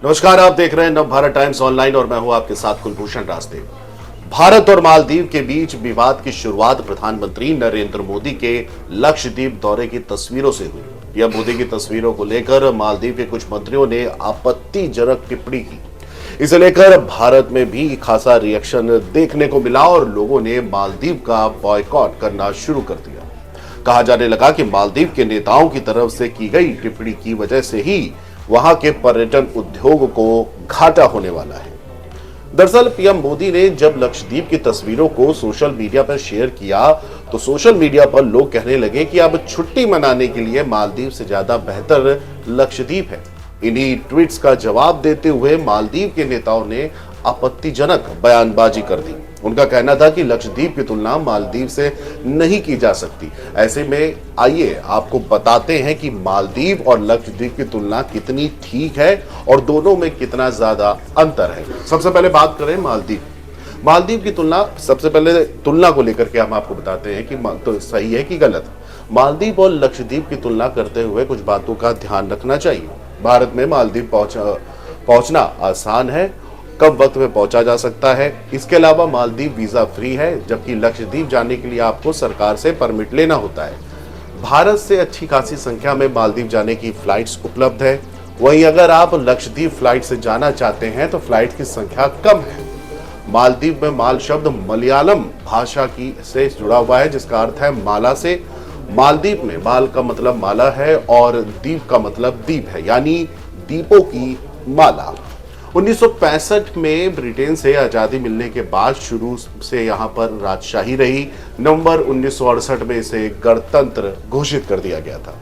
नमस्कार, आप देख रहे हैं नवभारत टाइम्स ऑनलाइन और मैं हूं आपके साथ कुलभूषण राजदेव। भारत और मालदीव के बीच विवाद की शुरुआत प्रधानमंत्री नरेंद्र मोदी के लक्षद्वीप दौरे की तस्वीरों से हुई। पीएम मोदी की तस्वीरों को लेकर मालदीव के कुछ मंत्रियों ने आपत्तिजनक टिप्पणी की। इसे लेकर भारत में भी खासा रिएक्शन देखने को मिला और लोगों ने मालदीव का बॉयकॉट करना शुरू कर दिया। कहा जाने लगा कि मालदीव के नेताओं की तरफ से की गई टिप्पणी की वजह से ही वहां के पर्यटन उद्योग को घाटा होने वाला है। दरअसल पीएम मोदी ने जब लक्षद्वीप की तस्वीरों को सोशल मीडिया पर शेयर किया तो सोशल मीडिया पर लोग कहने लगे कि अब छुट्टी मनाने के लिए मालदीव से ज्यादा बेहतर लक्षद्वीप है। इन्हीं ट्वीट्स का जवाब देते हुए मालदीव के नेताओं ने आपत्तिजनक बयानबाजी कर दी। उनका कहना था कि लक्षद्वीप की तुलना मालदीव से नहीं की जा सकती। ऐसे में आइए आपको बताते हैं कि मालदीव और लक्षद्वीप की तुलना कितनी ठीक है और दोनों में कितना ज्यादा अंतर है। सबसे पहले बात करें मालदीव की तुलना। सबसे पहले तुलना को लेकर के हम आपको बताते हैं कि तो सही है कि गलत। मालदीव और लक्षद्वीप की तुलना करते हुए कुछ बातों का ध्यान रखना चाहिए। भारत में मालदीव पहुंचना आसान है, कब वक्त में पहुंचा जा सकता है। इसके अलावा मालदीव वीजा फ्री है, जबकि लक्षद्वीप जाने के लिए आपको सरकार से परमिट लेना होता है। भारत से अच्छी खासी संख्या में मालदीव जाने की फ्लाइट्स उपलब्ध है। वहीं अगर आप लक्षद्वीप फ्लाइट से जाना चाहते हैं तो फ्लाइट की संख्या कम है। मालदीव में माल शब्द मलयालम भाषा की से जुड़ा हुआ है, जिसका अर्थ है माला से। मालदीव में माल का मतलब माला है और द्वीप का मतलब द्वीप है, यानी द्वीपों की माला। 1965 में ब्रिटेन से आजादी मिलने के बाद शुरू से यहां पर राजशाही रही। नवंबर 1968 में इसे गणतंत्र घोषित कर दिया गया था।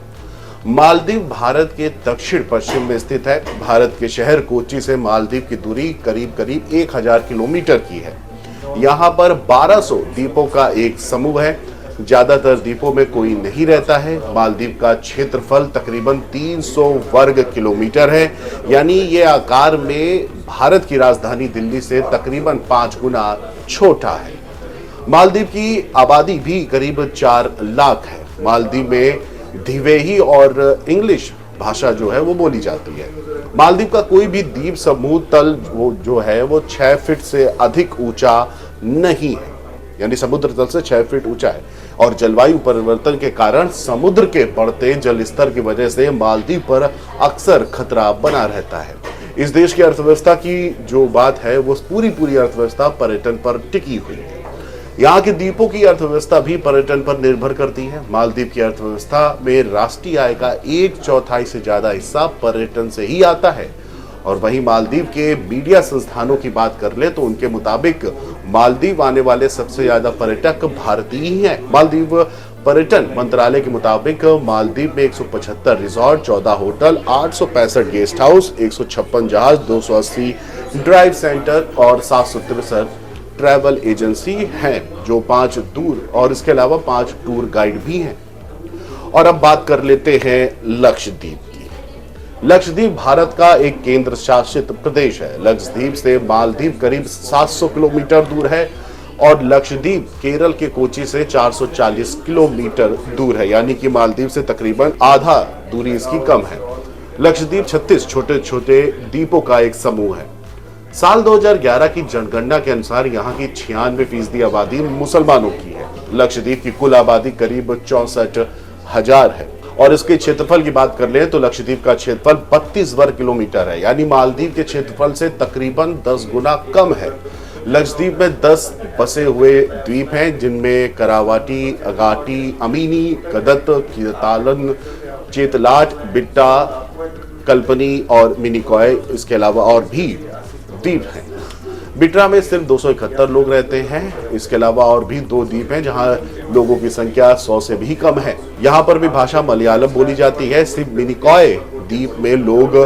मालदीव भारत के दक्षिण पश्चिम में स्थित है। भारत के शहर कोच्चि से मालदीव की दूरी करीब 1000 किलोमीटर की है। यहां पर 1200 द्वीपों का एक समूह है। ज्यादातर द्वीपों में कोई नहीं रहता है। मालदीव का क्षेत्रफल तकरीबन 300 वर्ग किलोमीटर है, यानी ये आकार में भारत की राजधानी दिल्ली से तकरीबन 5 गुना छोटा है। मालदीव की आबादी भी करीब 4 लाख है। मालदीव में धिवेही और इंग्लिश भाषा जो है वो बोली जाती है। मालदीव का कोई भी द्वीप समूह तल जो है वो 6 फीट से अधिक ऊंचा नहीं है, यानी समुद्र तल से 6 फीट ऊंचा है। और जलवायु परिवर्तन के कारण समुद्र के बढ़ते जल स्तर की वजह से मालदीव पर अक्सर खतरा बना रहता है। इस देश की अर्थव्यवस्था की जो बात है वो पूरी अर्थव्यवस्था पर्यटन पर टिकी हुई है। यहाँ के द्वीपों की अर्थव्यवस्था भी पर्यटन पर निर्भर करती है। मालदीव की अर्थव्यवस्था में राष्ट्रीय आय का 1/4 से ज्यादा हिस्सा पर्यटन से ही आता है। और वहीं मालदीव के मीडिया संस्थानों की बात कर ले तो उनके मुताबिक मालदीव आने वाले सबसे ज्यादा पर्यटक भारतीय ही हैं। मालदीव पर्यटन मंत्रालय के मुताबिक मालदीव में 175 रिजॉर्ट, 14 होटल, 865 गेस्ट हाउस, 156 जहाज, 280 ड्राइव सेंटर और 763 ट्रैवल एजेंसी हैं, जो 5 दूर और इसके अलावा 5 टूर गाइड भी हैं। और अब बात कर लेते हैं लक्षद्वीप। लक्षद्वीप भारत का एक केंद्र शासित प्रदेश है। लक्षद्वीप से मालदीव करीब 700 किलोमीटर दूर है और लक्षद्वीप केरल के कोच्चि से 440 किलोमीटर दूर है, यानी कि मालदीव से तकरीबन आधा दूरी इसकी कम है। लक्षद्वीप 36 छोटे छोटे द्वीपों का एक समूह है। साल 2011 की जनगणना के अनुसार यहाँ की 96% आबादी मुसलमानों की है। लक्षद्वीप की कुल आबादी करीब 64,000 है और इसके क्षेत्रफल की बात कर ले तो लक्षद्वीप का क्षेत्रफल 32 वर्ग किलोमीटर है, यानी मालदीव के क्षेत्रफल से तकरीबन 10 गुना कम है। लक्षद्वीप में 10 बसे हुए द्वीप हैं, जिनमें करावाटी, अगाटी, अमीनी, गदत, कीरतालन, चेतलाट, बिट्टा, कल्पनी और मिनिकॉय, इसके अलावा और भी द्वीप हैं। बिट्रा में सिर्फ 271 लोग रहते हैं। इसके अलावा और भी 2 द्वीप हैं जहां लोगों की संख्या 100 से भी कम है। यहाँ पर भी भाषा मलयालम बोली जाती है। सिर्फ मिनिकॉय द्वीप में लोग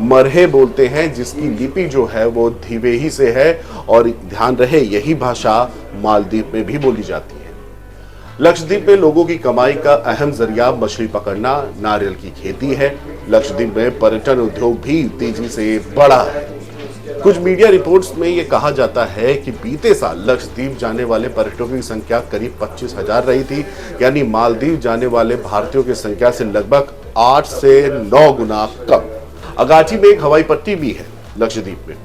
मरहे बोलते हैं, जिसकी लिपि जो है वो धिवेही से है और ध्यान रहे यही भाषा मालदीव में भी बोली जाती है। लक्षद्वीप में लोगों की कमाई का अहम जरिया मछली पकड़ना, नारियल की खेती है। लक्षद्वीप में पर्यटन उद्योग भी तेजी से बढ़ा है। कुछ मीडिया रिपोर्ट्स में यह कहा जाता है कि बीते साल लक्षद्वीप जाने वाले पर्यटकों की संख्या करीब 25,000 रही थी, यानी मालदीव जाने वाले भारतीयों की संख्या से लगभग 8 से 9 गुना कम। अगाची में एक हवाई पट्टी भी है। लक्षद्वीप में,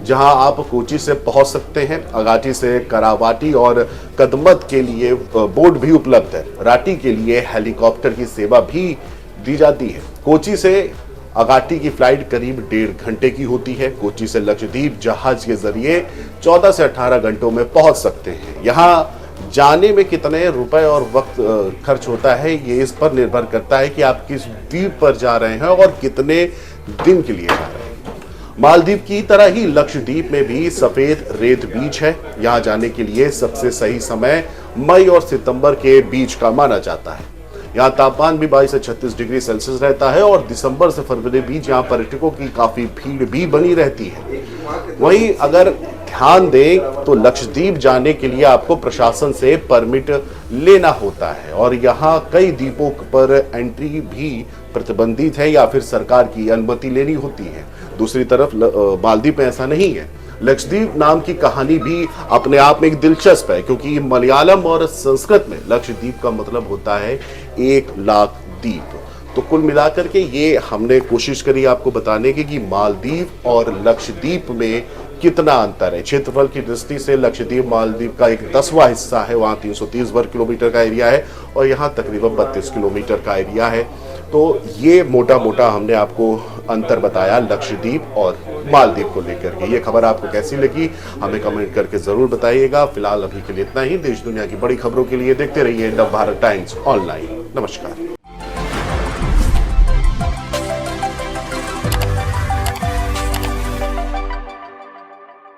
जहां आप कोची से पहुंच सकते हैं। अगाटी से करावाटी और कदमत के लिए बोट भी उपलब्ध है। राटी के लिए हेलीकॉप्टर की सेवा भी दी जाती है। कोची से अगाटी की फ्लाइट करीब 1.5 घंटे की होती है। कोची से लक्षद्वीप जहाज के जरिए 14 से 18 घंटों में पहुंच सकते हैं। यहाँ जाने में कितने रुपए और वक्त खर्च होता है, ये इस पर निर्भर करता है कि आप किस द्वीप पर जा रहे हैं और कितने दिन के लिए जा रहे हैं। मालदीव की तरह ही लक्षद्वीप में भी सफेद रेत बीच है। यहाँ जाने के लिए सबसे सही समय मई और सितंबर के बीच का माना जाता है। यहाँ तापमान भी 22 से 36 डिग्री सेल्सियस रहता है और दिसंबर से फरवरी बीच यहाँ पर्यटकों की काफी भीड़ भी बनी रहती है। वहीं अगर ध्यान दें तो लक्षद्वीप जाने के लिए आपको प्रशासन से परमिट लेना होता है और यहाँ कई द्वीपों पर एंट्री भी प्रतिबंधित है या फिर सरकार की अनुमति लेनी होती है। दूसरी तरफ मालदीव में ऐसा नहीं है। लक्षद्वीप नाम की कहानी भी अपने आप में एक दिलचस्प है, क्योंकि मलयालम और संस्कृत में लक्षद्वीप का मतलब होता है 1 लाख द्वीप। तो कुल मिलाकर के ये हमने कोशिश करी आपको बताने की कि मालदीव और लक्षद्वीप में कितना अंतर है। क्षेत्रफल की दृष्टि से लक्षद्वीप मालदीव का एक 10वां हिस्सा है। वहाँ 330 वर्ग किलोमीटर का एरिया है और यहाँ तकरीबन 32 किलोमीटर का एरिया है। तो ये मोटा मोटा हमने आपको अंतर बताया लक्षद्वीप और मालदीव को लेकर के। ये खबर आपको कैसी लगी हमें कमेंट करके जरूर बताइएगा। फिलहाल अभी के लिए इतना ही। देश दुनिया की बड़ी खबरों के लिए देखते रहिए नवभारत टाइम्स ऑनलाइन। नमस्कार।